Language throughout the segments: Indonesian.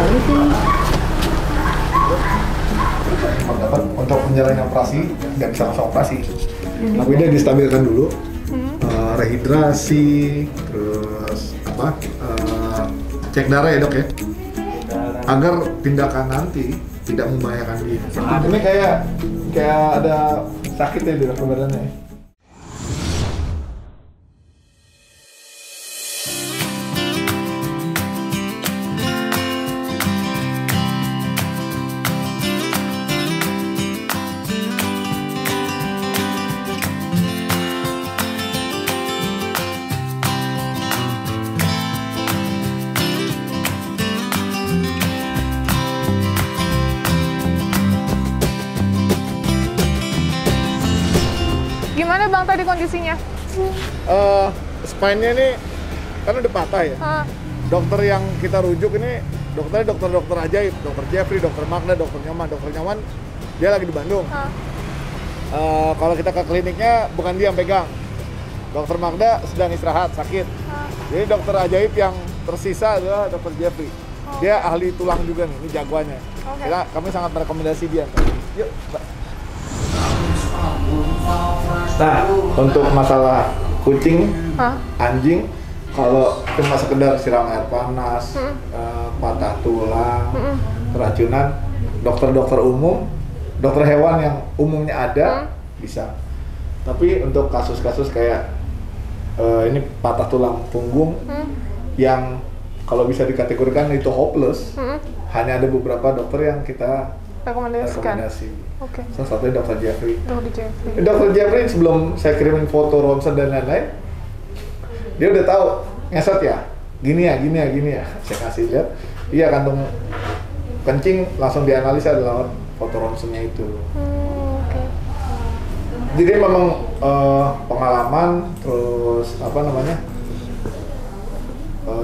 permisi. Dapat untuk menjalani operasi, nggak bisa langsung operasi. Tapi dia distabilkan dulu, rehidrasi, terus cek darah ya dok ya, agar tindakan nanti tidak membahayakan dia. Ini kayak ada sakit ya di dalam badannya. Gimana bang tadi kondisinya? Spine-nya ini kan udah patah ya. Dokter yang kita rujuk ini dokter ajaib, dokter Jeffrey, dokter Magda, dokter Nyoman. Dokter Nyoman dia lagi di Bandung. Kalau kita ke kliniknya bukan dia yang pegang. Dokter Magda sedang istirahat, sakit. Jadi dokter ajaib yang tersisa adalah dokter Jeffrey. Dia ahli tulang juga nih, ini jagoannya. Kami sangat merekomendasi dia. Yuk, Mbak. Nah, untuk masalah kucing, anjing, kalau cuma sekedar siram air panas, patah tulang, keracunan, dokter-dokter umum, dokter hewan yang umumnya ada, bisa. Tapi untuk kasus-kasus kayak ini patah tulang punggung, yang kalau bisa dikategorikan itu hopeless, hanya ada beberapa dokter yang kita rekomendasi. Salah satunya Dr. Jeffrey. Dr. Jeffrey sebelum saya kirimin foto ronsen dan lain-lain, dia udah tahu ngesot ya, gini ya. Saya kasih lihat, iya kantung kencing langsung dianalisa lewat foto ronsennya itu. Jadi memang pengalaman, terus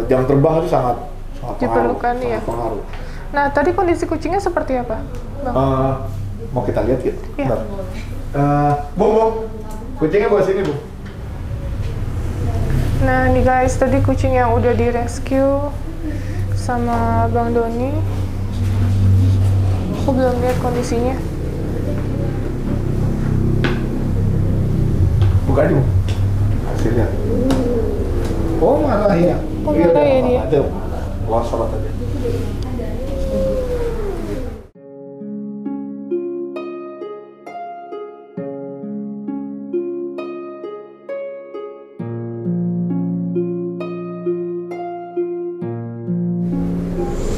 jam terbang itu sangat diperlukan ya. pengaruh. Nah tadi kondisi kucingnya seperti apa, Bang? Mau kita lihat ya? Iya. Bung, kucingnya bawa sini, Bung. Nah nih guys, tadi kucing yang udah di rescue sama Bang Doni. Aku belum lihat kondisinya. Buka aja, Bung. Kasih lihat. Oh, malah ya. Oh, malah ya dia. Ada. Luar sholat aja.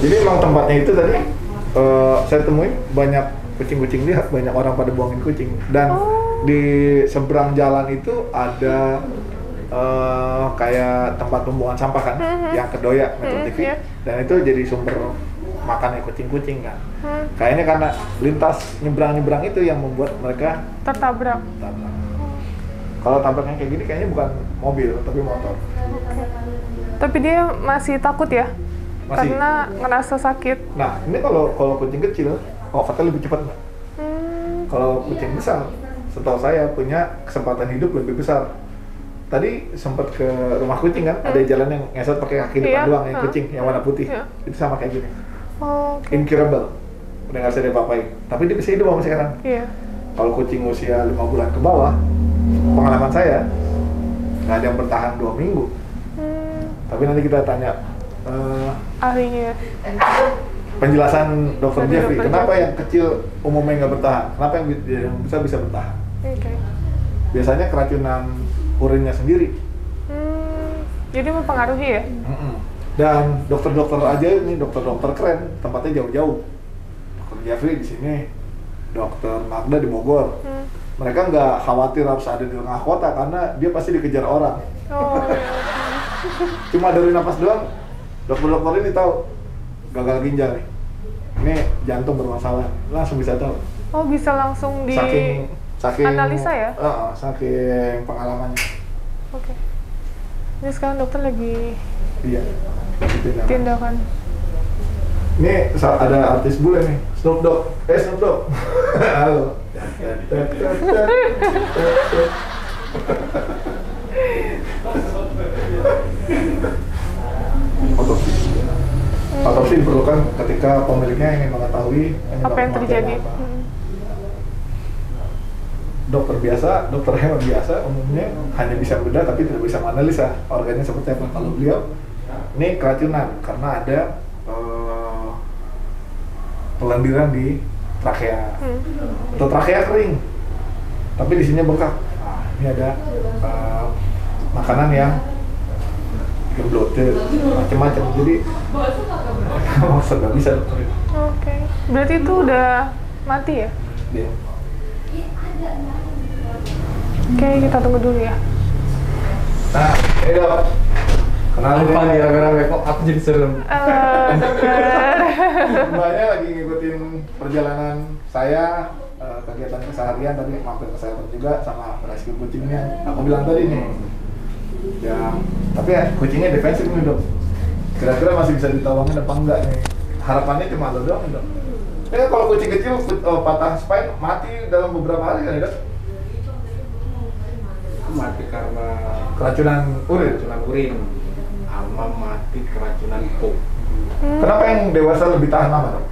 Jadi emang tempatnya itu tadi saya temuin banyak kucing-kucing lihat, banyak orang pada buangin kucing. Dan di seberang jalan itu ada kayak tempat pembuangan sampah kan, yang kedoya Metro TV. Dan itu jadi sumber makannya kucing-kucing kan. Kayaknya karena lintas nyebrang-nyebrang itu yang membuat mereka tertabrak. Kalau tabraknya kayak gini kayaknya bukan mobil tapi motor. Tapi dia masih takut ya? Masih. Karena ngerasa sakit. Nah, ini kalau kucing kecil, ofatnya lebih cepat, Mbak. Kalau kucing besar, setahu saya punya kesempatan hidup lebih besar. Tadi sempat ke rumah kucing kan, ada jalan yang ngesot pakai kaki depan doang, yang kucing, yang warna putih. Itu sama kayak gini. Incurable. Udah nggak bisa diapa-apain. Tapi dia bisa hidup sampai sekarang. Kalau kucing usia 5 bulan ke bawah, pengalaman saya, nggak ada yang bertahan 2 minggu. Tapi nanti kita tanya ahlinya. Penjelasan Dr. Jeffrey, kenapa yang kecil umumnya nggak bertahan? Kenapa yang besar bisa bertahan? Biasanya keracunan urinnya sendiri. Jadi mempengaruhi ya? Dan dokter-dokter aja ini dokter-dokter keren, tempatnya jauh-jauh. Dr. Jeffrey di sini, Dr. Magda di Bogor. Mereka nggak khawatir harus ada di tengah kota karena dia pasti dikejar orang. Cuma dari napas doang, dokter-dokter ini tahu gagal ginjal nih. Ini jantung bermasalah, langsung bisa tahu. Oh, bisa langsung di saking analisa ya? Saking pengalamannya. Ini sekarang dokter lagi tindakan. Ini ada artis bule nih, Snoop Dogg. Snoop Dogg. Halo. Otopsi diperlukan ketika pemiliknya ingin mengetahui apa yang terjadi. apa. Dokter hewan biasa umumnya hanya bisa bedah tapi tidak bisa menganalisa organnya seperti apa. Kalau beliau ini keracunan karena ada pelendiran di trakea atau trakea kering, tapi di sini bengkak. Nah, ini ada makanan yang bloated, macam-macam. Jadi maksud nggak bisa dokter. Oke. Berarti itu udah mati ya? Dia. Oke, kita tunggu dulu ya. Nah, ini dok. Kenalin Apa nih ini. rame-rame kok aku jadi serem. Dokter. Mbaknya lagi ngikutin perjalanan saya, kegiatan keseharian tadi mampir ke saya juga sama rescue kucingnya. Aku bilang tadi nih, ya, tapi ya kucingnya defensif nih dok. Kira-kira masih bisa ditolongin apa enggak nih? Harapannya cuma lo doang dok. Ya kalau kucing kecil patah spine mati dalam beberapa hari kan ya dok? Mati karena Keracunan urin. keracunan urin, sama mati keracunan pup. Kenapa yang dewasa lebih tahan lama dok?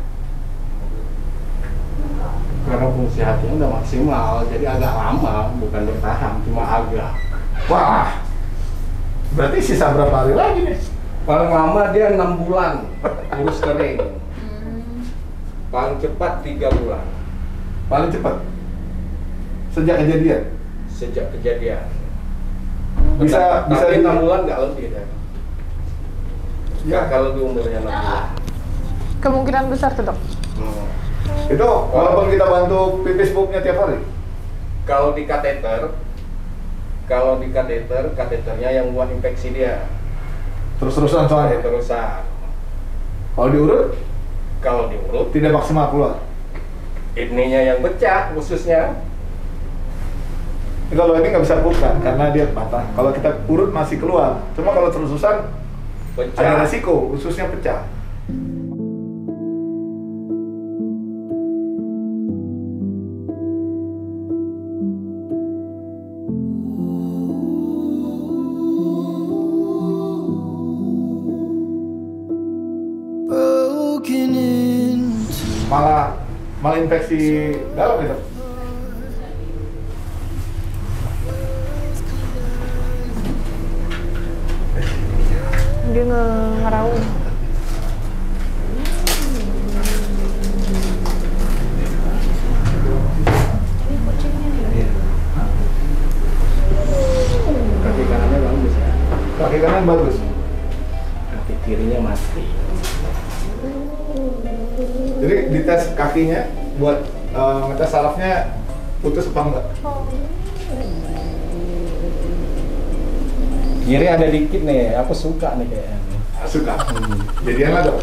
Karena fungsi hatinya udah maksimal, jadi agak lama, bukan bertahan, cuma agak. Wah, berarti sisa berapa hari lagi nih? Paling lama dia 6 bulan urus kering. Paling cepat 3 bulan Paling cepat sejak kejadian. sejak kejadian. Bisa Tapi di- 6 bulan nggak lebih deh. Ya. Nggak lebih umurnya 6 bulan. Kemungkinan besar tuh dok. Itu walaupun kita bantu pipis pupnya tiap hari. Kalau di kateter, kateternya yang buat infeksi dia. Terus-terusan soalnya. Terusan. Kalau diurut Kalau diurut, tidak maksimal keluar. ininya yang pecah khususnya. Kalau ini nggak bisa pup kan karena dia patah. Kalau kita urut masih keluar. Cuma kalau terus-terusan ada Pecah. resiko ususnya pecah. broken into Malah infeksi dalam itu. Dia ngeraung. Kaki kanannya bagus ya. Kaki kanan bagus. Kaki kirinya mati. Jadi dites kakinya buat ngetes sarafnya putus apa enggak? Kiri ada dikit nih, aku suka nih kayaknya. Suka. Jadian lah dok.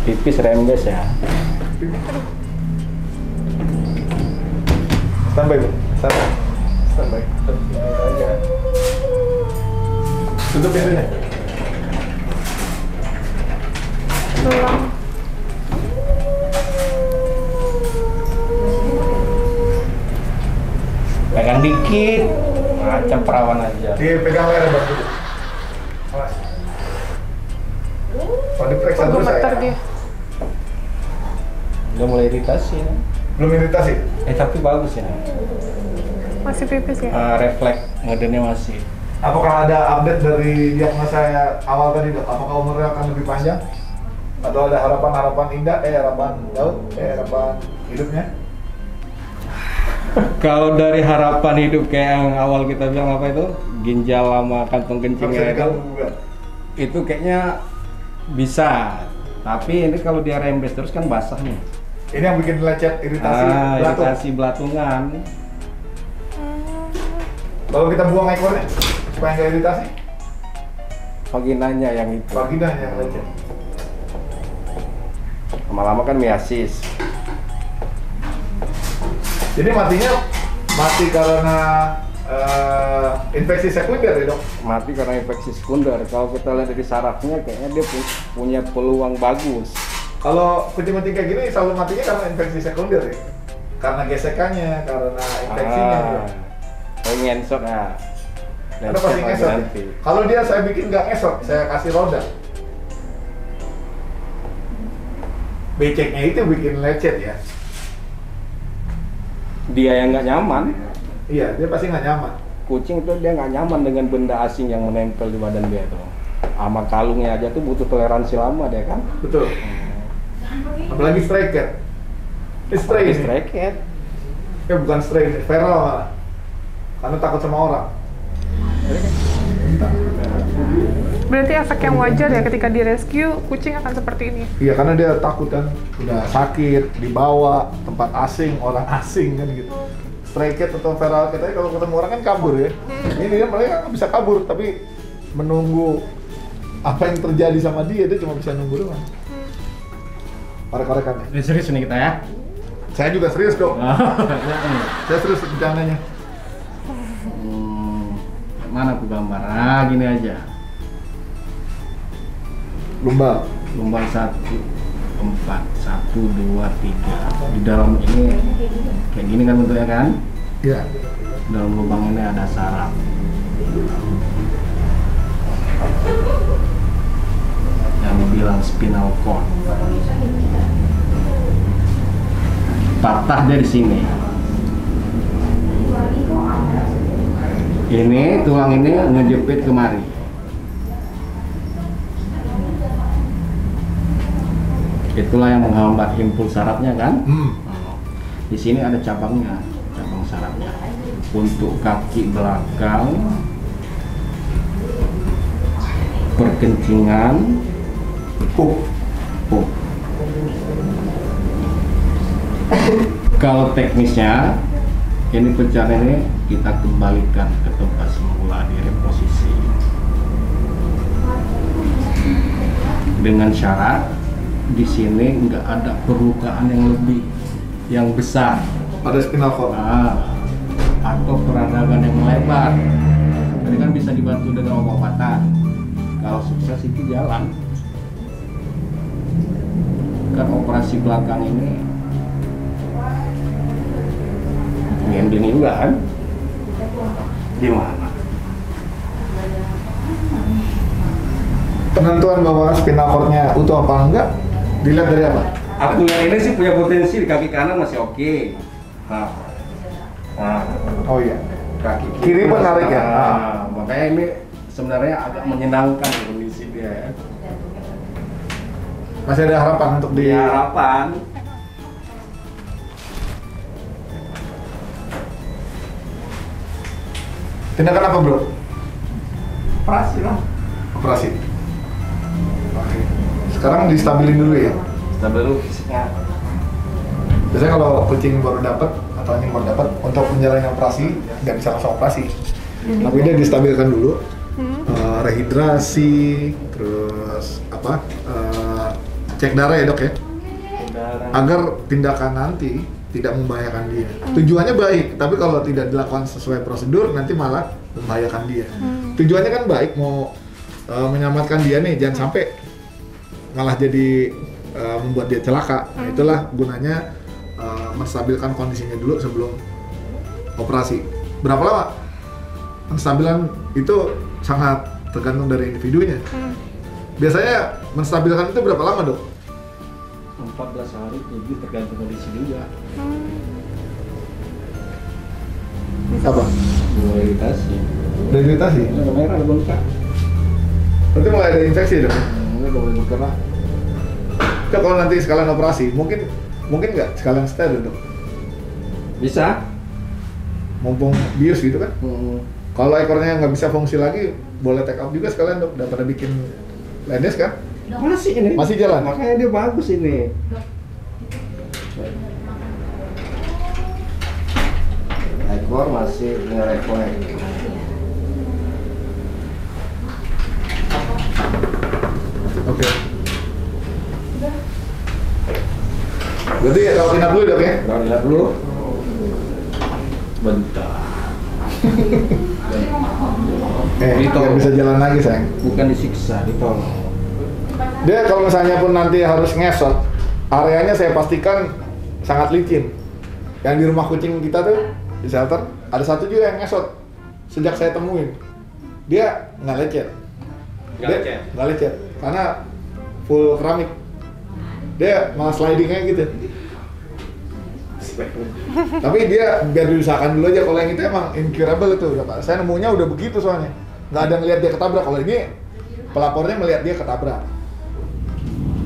Pipis rembes ya. Standby bu. Standby. Tutup pintunya. Tulang. Pegang dikit, macam perawan aja. Dipegang leher dok. Awas. Oh diperiksa dulu Gemeter saya. dia. Udah mulai iritasi ya. Belum iritasi. Tapi bagus ya. Masih pipis ya? Refleks ngedenya masih. Apakah ada update dari diagnosa saya awal tadi dok? Apakah umurnya akan lebih panjang? Atau ada harapan indah, harapan jauh, harapan hidupnya? Kalau dari harapan hidup kayak yang awal kita bilang apa itu, ginjal sama kantong Nggak bisa kencingnya diganggu juga. itu kayaknya bisa. Tapi ini kalau dia rembes terus kan basah nih. Ini yang bikin lecet, iritasi, belatung. Iritasi belatungan. Kalau kita buang ekornya, supaya nggak iritasi, Vaginanya yang itu. vaginanya yang lecet. Lama-lama kan miasis. Jadi matinya mati karena infeksi sekunder ya dok? Mati karena infeksi sekunder. Kalau kita lihat dari sarafnya kayaknya dia punya peluang bagus. Kalau kucing-kucing kayak gini selalu matinya karena infeksi sekunder ya? Karena gesekannya, karena infeksinya. Ya. Ngensot ya. Karena pasti Lecet ngesot. nanti. Kalau dia saya bikin nggak ngesot, saya kasih roda. Beceknya itu bikin lecet ya. Dia yang nggak nyaman. Iya, dia pasti nggak nyaman. Kucing tuh dia nggak nyaman dengan benda asing yang menempel di badan dia tuh. Sama kalungnya aja tuh butuh toleransi lama dia kan. Betul. Apalagi stray cat. Ini stray ini. Stray cat. Ya bukan stray, ini feral malah. Karena takut sama orang. Berarti efek yang wajar ya ketika di rescue kucing akan seperti ini. Iya, karena dia takut kan, udah sakit, dibawa tempat asing, orang asing kan gitu. Stray cat atau feral cat aja kalau ketemu orang kan kabur ya. Ini dia mereka nggak bisa kabur, tapi menunggu apa yang terjadi sama dia cuma bisa nunggu doang. Korek-korekan ya. Ini serius nih kita ya. Saya juga serius dong. Saya serius rencananya. Mana aku gambar? Ah, gini aja. Lumbal. Lumbang 1, 4, 1, 2, 3. Di dalam ini kayak gini kan bentuknya kan? Iya. Dalam lubang ini ada saraf. Yang dibilang spinal cord. Patah dia di sini. Ini tulang ini ngejepit kemari. Itulah yang menghambat impuls sarafnya kan? Di sini ada cabangnya, cabang sarafnya. Untuk kaki belakang, perkencingan, pup. Kalau teknisnya, ini pecahan ini kita kembalikan ke tempat semula di reposisi. Dengan syarat di sini nggak ada perlukaan yang lebih, yang besar. Ada spinal cord. Atau peradangan yang melebar. Ini kan bisa dibantu dengan obat-obatan. Kalau sukses itu jalan. Kan operasi belakang ini gambling juga kan? Gimana? Penentuan bahwa spinal cord-nya utuh apa enggak dilihat dari apa? Aku yang ini sih punya potensi di kaki kanan masih oke. Nah, Oh iya. kaki Kiri pun narik ya? Makanya ini sebenarnya agak menyenangkan kondisi dia ya. Masih ada harapan untuk di Harapan. tindakan apa, Bro? Operasi lah. Operasi. Oke. Sekarang distabilin dulu ya. Kita baru fisiknya. Biasanya kalau kucing baru dapat atau anjing baru dapat untuk menjalani operasi nggak bisa langsung operasi. Tapi dia distabilkan dulu, rehidrasi, terus apa? Cek darah ya dok ya, agar tindakan nanti tidak membahayakan dia. Tujuannya baik, tapi kalau tidak dilakukan sesuai prosedur nanti malah membahayakan dia. Tujuannya kan baik, mau menyelamatkan dia nih, jangan sampai malah jadi membuat dia celaka. Nah, itulah gunanya menstabilkan kondisinya dulu sebelum operasi. Berapa lama? Penstabilan itu sangat tergantung dari individunya. Biasanya menstabilkan itu berapa lama dok? 14 hari, jadi tergantung kondisi juga. Apa? Rehabilitasi. Rehabilitasi? Ini merah ada bengkak. Berarti mulai ada infeksi dok? Ini udah mulai bergerak. Dok, kalau nanti sekalian operasi, mungkin nggak sekalian steril dok? Bisa. Mumpung bius gitu kan? Kalau ekornya nggak bisa fungsi lagi, boleh take out juga sekalian dok, daripada bikin lendes kan? Masih ini. Masih jalan? Makanya dia bagus ini. Ekor masih ngerek-ngerek. Oke. Berarti kalau inap dulu dok ya? Kita lihat dulu. Bentar. Biar bisa jalan lagi sayang. Bukan disiksa, ditolong. Dia kalau misalnya pun nanti harus ngesot, areanya saya pastikan sangat licin. Yang di rumah kucing kita tuh, di shelter, ada satu juga yang ngesot sejak saya temuin. dia nggak lecet. Nggak lecet, karena full keramik. Dia malah sliding kayak gitu. Tapi dia biar diusahakan dulu aja, kalau yang itu emang incurable itu udah Pak. Saya nemunya udah begitu soalnya. Nggak ada ngeliat dia ketabrak, kalau ini pelapornya melihat dia ketabrak.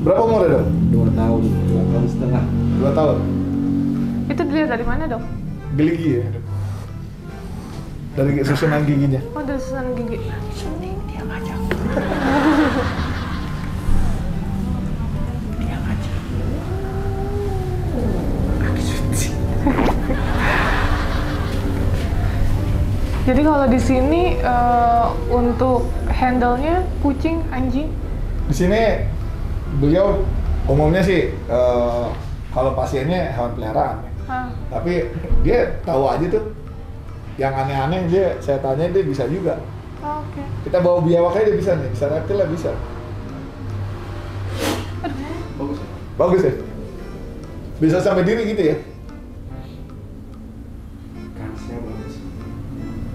Berapa umurnya dok? 2 tahun, 2 tahun setengah. 2 tahun. Itu dilihat dari mana dok? Geligi ya? Dari susunan giginya. Oh dari susunan gigi. Dia ngajak. Dia ngajak. Kaki suci. Jadi kalau di sini untuk handle-nya kucing, anjing? Di sini beliau umumnya sih kalau pasiennya hewan peliharaan, tapi dia tahu aja tuh yang aneh-aneh, saya tanya dia bisa juga. Oh, oke. Kita bawa biawaknya dia bisa nih, bisa reptil lah bisa. Bagus ya? Bagus ya? Bisa sampai diri gitu ya? Kansnya bagus.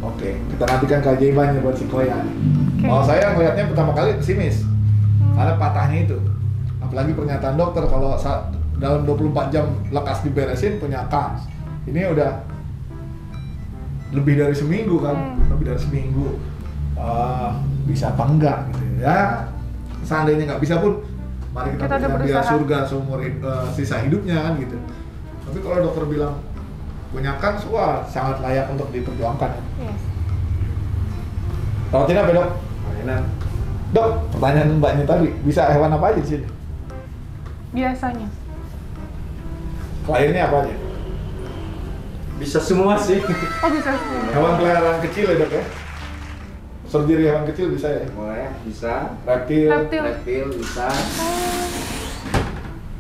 Oke, kita nantikan keajaibannya buat si Koya. Oke. Kalau saya ngelihatnya pertama kali pesimis, karena patahnya itu. Apalagi pernyataan dokter kalau dalam 24 jam lekas diberesin punya kans. Ini udah lebih dari seminggu kan, lebih dari seminggu. Bisa apa enggak gitu ya. Seandainya nggak bisa pun, mari kita udah berikan dia berusaha. surga seumur sisa hidupnya kan gitu. Tapi kalau dokter bilang punya kans, wah sangat layak untuk diperjuangkan. Yes. Rawatin apa dok? Mainan. Dok, pertanyaan mbaknya tadi, bisa hewan apa aja di sini? Biasanya. Kliennya apa aja? Bisa semua sih. Oh bisa sih. Hewan peliharaan kecil ya dok ya? Surgery hewan kecil bisa ya? Boleh, bisa. Reptil. Reptil bisa.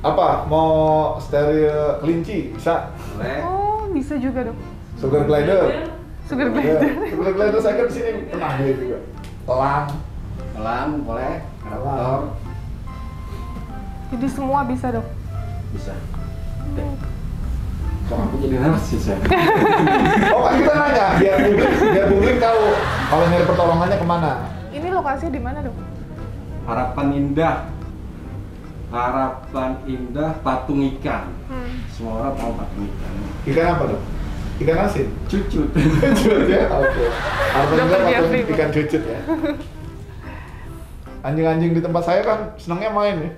Apa? Mau steril kelinci? Bisa. Boleh. Oh bisa juga dok. Sugar glider? Sugar Ya, glider. sugar glider saya kan di sini pernah dia juga. Elang. Elang boleh. Raptor Jadi semua bisa dok. bisa. Kok aku jadi narsis ya? Oh kan kita nanya, biar publik tahu kalau nyari pertolongannya kemana. Ini lokasinya di mana dok? Harapan Indah. Harapan Indah patung ikan. Semua orang tahu patung ikan. Ikan apa dok? Ikan asin? Cucut. Cucut ya? Oke. Harapan Dokter Indah patung Jeffrey, ikan cucut ya. Anjing-anjing di tempat saya kan senangnya main ya,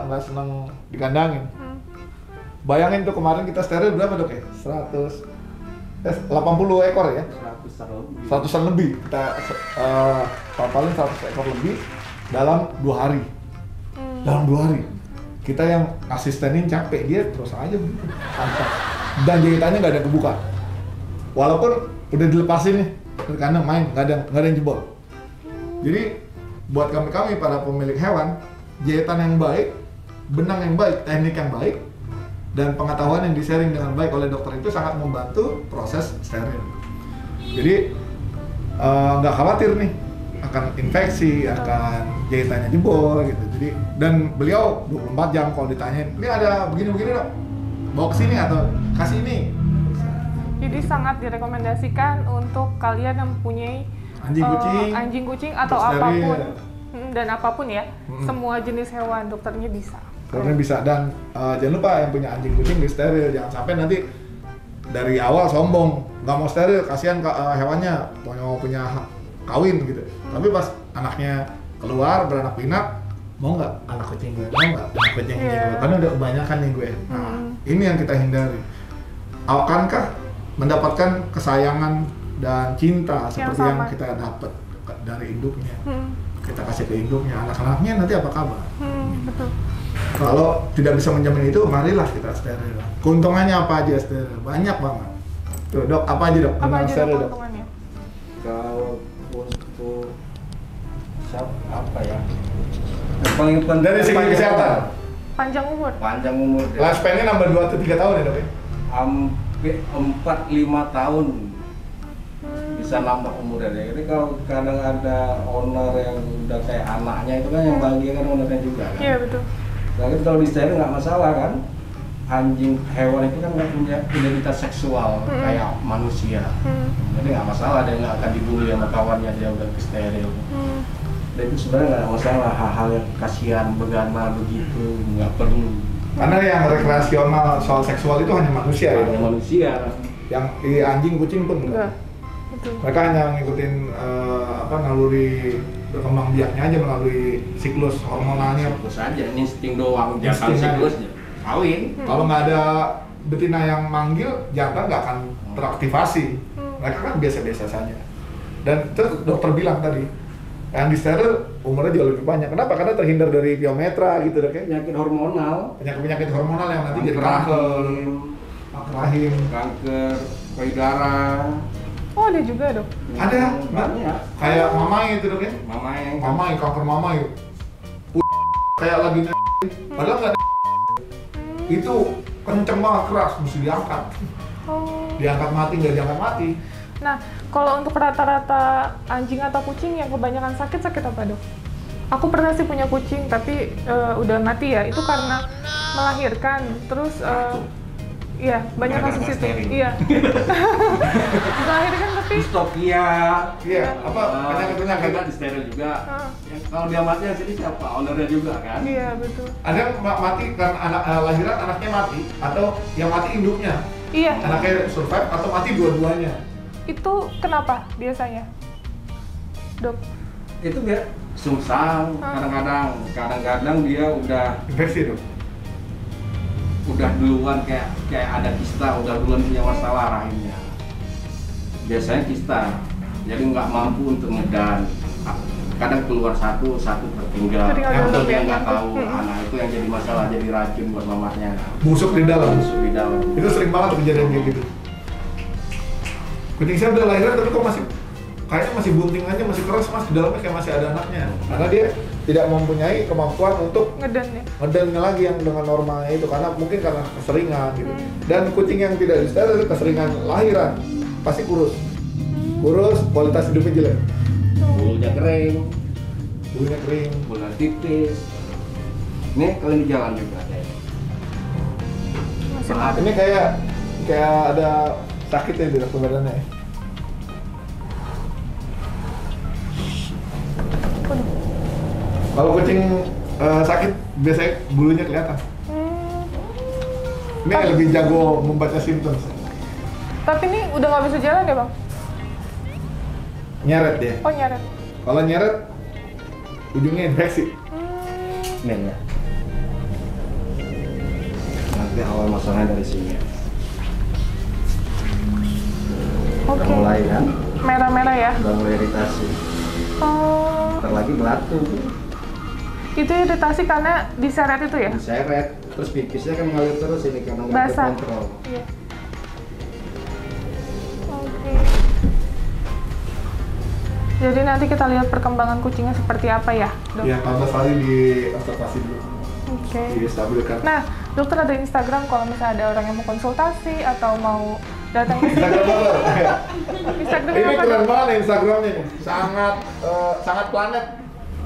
nggak senang dikandangin. Bayangin tuh kemarin kita steril berapa dok ya? 80 ekor ya? 100-an lebih. Kita paling 100 ekor lebih dalam 2 hari. Dalam 2 hari. Kita yang asistenin capek, dia terus aja santai. Dan jahitannya nggak ada yang kebuka. Walaupun udah dilepasin nih, ke kandang main, nggak ada yang jebol. Jadi buat kami para pemilik hewan, jahitan yang baik, benang yang baik, teknik yang baik, dan pengetahuan yang di-sharing dengan baik oleh dokter itu sangat membantu proses steril. Jadi nggak khawatir nih akan infeksi, akan jahitannya jebol gitu. Jadi dan beliau 24 jam kalau ditanyain, ini ada begini-begini dok, bawa ke sini atau kasih ini. Jadi sangat direkomendasikan untuk kalian yang mempunyai anjing kucing atau steril. apapun dan apapun ya, semua jenis hewan dokternya bisa. Dokternya bisa, dan jangan lupa yang punya anjing kucing di steril, jangan sampai nanti dari awal sombong nggak mau steril, kasihan hewannya punya kawin gitu. Tapi pas anaknya keluar beranak pinak, mau nggak anak kucing gue, mau nggak anak kucing gue, karena udah kebanyakan nih gue. Nah, ini yang kita hindari. Akankah mendapatkan kesayangan dan cinta seperti yang kita dapat dari induknya? Kita kasih ke induknya, anak-anaknya nanti apa kabar? Betul. Kalau tidak bisa menjamin itu, marilah kita steril. Keuntungannya apa aja steril? Banyak banget. Tuh dok, apa aja dok? Apa aja Steril, dok keuntungannya? Kalau untuk apa ya? Yang paling penting Dari segi kesehatan, Panjang umur. panjang umur. lifespan-nya nambah 2 atau 3 tahun ya dok ya? Hampir 4-5 tahun bisa nambah umurnya. Jadi kalau kadang ada owner yang udah kayak anaknya itu kan yang bahagia kan ownernya juga kan. Iya betul. Nah itu kalau di steril nggak masalah kan. anjing hewan itu kan nggak punya identitas seksual kayak manusia. Jadi nggak masalah, dia nggak akan dibully sama kawannya, dia udah steril. Dan itu sebenarnya nggak ada masalah, hal-hal yang kasihan, begana begitu nggak perlu. Karena yang rekreasional soal seksual itu hanya manusia ya. Hanya manusia. Yang anjing, kucing pun enggak. Betul. Mereka hanya ngikutin naluri berkembang biaknya aja melalui siklus hormonalnya. Siklus aja, insting doang, Insting jangan siklus aja. kawin. Kalau nggak ada betina yang manggil, jantan nggak akan teraktivasi. Mereka kan biasa-biasa saja. Dan terus dokter bilang tadi, yang disteril umurnya jauh lebih panjang. Kenapa? Karena terhindar dari piometra gitu, dok ya. Penyakit hormonal, Penyakit hormonal yang nanti jadi kanker rahim, kanker payudara. Oh ada juga dok? ada banyak. kayak mamai itu, dok ya. Mamai. Kanker mamai. Kayak lagi padahal nggak itu kenceng banget, keras, mesti diangkat. Diangkat mati, nggak diangkat mati. Nah, kalau untuk rata-rata anjing atau kucing yang kebanyakan sakit apa dok? Aku pernah sih punya kucing tapi udah mati ya. Itu karena melahirkan, terus iya banyak kasus itu. Iya. Melahirkan tapi Dystopia. Iya, apa penyakit-penyakit di steril juga. Ya, kalau dia mati yang sini siapa? Ownernya juga kan? Iya betul. Ada yang mati kan lahiran anaknya mati, atau yang mati induknya. Iya. Anaknya survive atau mati dua-duanya. Itu kenapa biasanya, dok? Itu biar sungsang, kadang-kadang dia udah Infeksi, dok. duluan kayak ada kista, udah duluan punya masalah rahimnya. Biasanya kista, jadi nggak mampu untuk ngedan. Kadang keluar satu tertinggal. Yang dia nggak tahu, anak itu yang jadi masalah, jadi racun buat mamanya. Busuk di dalam. Itu sering banget kejadian kayak gitu. Kucing saya udah lahiran tapi kok kayaknya masih bunting aja, masih keras, mas, di dalamnya kayak masih ada anaknya. Karena dia tidak mempunyai kemampuan untuk ngedannya lagi yang dengan normalnya itu, karena mungkin karena keseringan gitu. Dan kucing yang tidak disteril keseringan lahiran pasti kurus, kualitas hidupnya jelek. Bulunya kering, bulunya tipis. Ini kalian di jalan juga ada. Ini kayak ada sakit ya di badannya. Kalau kucing sakit biasanya bulunya kelihatan. Ini lebih jago membaca simptom. Tapi ini udah nggak bisa jalan ya bang? Nyeret dia. Oh nyeret. Kalau nyeret ujungnya infeksi. Nih ya. Nanti awal masalahnya dari sini. Oke. Udah mulai kan? Merah-merah ya? Udah mulai iritasi. Oh. Ntar lagi belatu. Itu iritasi karena diseret itu ya? Diseret, terus pipisnya kan mengalir terus ini karena nggak basah. terkontrol. Iya. Oke. Jadi nanti kita lihat perkembangan kucingnya seperti apa ya, dok? Iya, 14 hari di observasi dulu. Oke. Distabilkan. Nah, dokter ada Instagram kalau misalnya ada orang yang mau konsultasi atau mau datang ke Instagram apa? Instagramnya Ini apa, keren dok? banget nih Instagramnya nih. Sangat planet.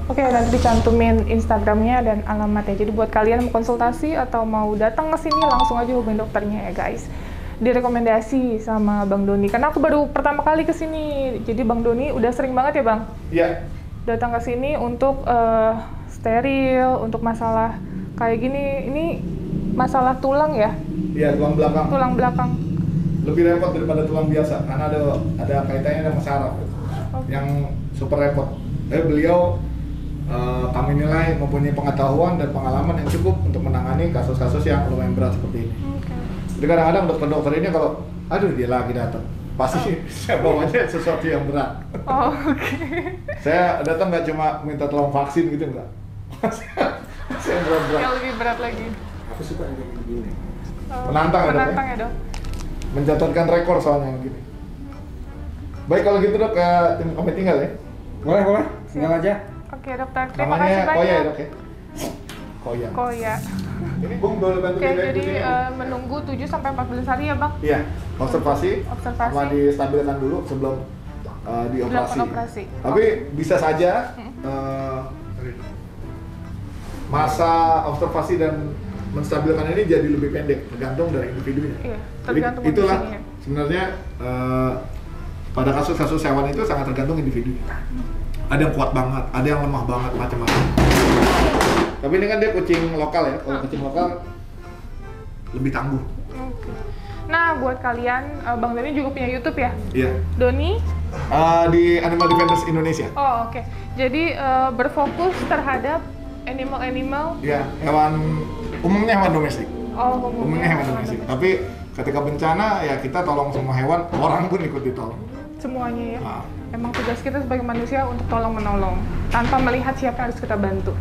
Oke, nanti dicantumin Instagramnya dan alamatnya. Jadi buat kalian yang mau konsultasi atau mau datang ke sini langsung aja hubungin dokternya ya guys. Direkomendasi sama Bang Doni karena aku baru pertama kali ke sini. Jadi Bang Doni udah sering banget ya, Bang? Iya. Datang ke sini untuk steril, untuk masalah kayak gini. Ini masalah tulang ya? Iya, tulang belakang. Tulang belakang. Lebih repot daripada tulang biasa karena ada kaitannya sama saraf yang super repot. Beliau kami nilai mempunyai pengetahuan dan pengalaman yang cukup untuk menangani kasus-kasus yang lumayan berat seperti ini. Jadi kadang-kadang dokter-dokter ini kalau aduh dia lagi datang pasti saya bawanya sesuatu yang berat. Oh, oke. Saya datang nggak cuma minta tolong vaksin gitu, enggak. Saya berat-berat. Yang lebih berat lagi. Aku suka yang kayak gini. Menantang ya, Dok, ya? Menantang ya, Dok. Mencatatkan rekor soalnya yang gini. Baik kalau gitu, Dok, kami tinggal ya. Boleh, tinggal aja. Oke, dokter. Terima Namanya kasih banyak. Koya ya, Dok ya? Koya. Koya. Ini Bung boleh bantu Oke, kita jadi ikutin? menunggu 7 sampai 14 hari ya, Bang? Iya, observasi. Observasi. Sama distabilkan dulu sebelum dioperasi. Dilakukan operasi. Tapi bisa saja masa observasi dan menstabilkan ini jadi lebih pendek, tergantung dari individunya. Iya, Jadi tergantung itulah kondisinya. sebenarnya pada kasus-kasus hewan itu sangat tergantung individunya. Ada yang kuat banget, ada yang lemah banget, macam-macam. Tapi ini kan dia kucing lokal ya, kalau kucing lokal lebih tangguh. Oke. Nah, buat kalian, Bang Doni juga punya YouTube ya? Iya. Doni? Di Animal Defenders Indonesia. Oh, oke. Jadi berfokus terhadap animal-animal. Iya, umumnya hewan domestik. Oh, Umumnya hewan domestik. Tapi ketika bencana ya kita tolong semua hewan, orang pun ikut ditolong. Semuanya ya. Nah. Emang tugas kita sebagai manusia untuk tolong menolong tanpa melihat siapa yang harus kita bantu.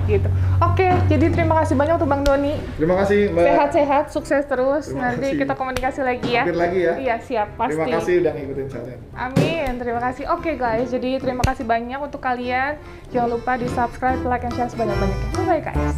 Gitu. Oke, jadi terima kasih banyak untuk Bang Doni. Terima kasih Mbak. Sehat-sehat, sukses terus. Terima Nanti kasih. kita komunikasi lagi ya. Mampir lagi ya. Iya, siap, pasti. Terima kasih udah ngikutin saya. Amin, terima kasih. Oke guys, jadi terima kasih banyak untuk kalian. Jangan lupa di subscribe, like, and share sebanyak-banyaknya. Bye-bye guys.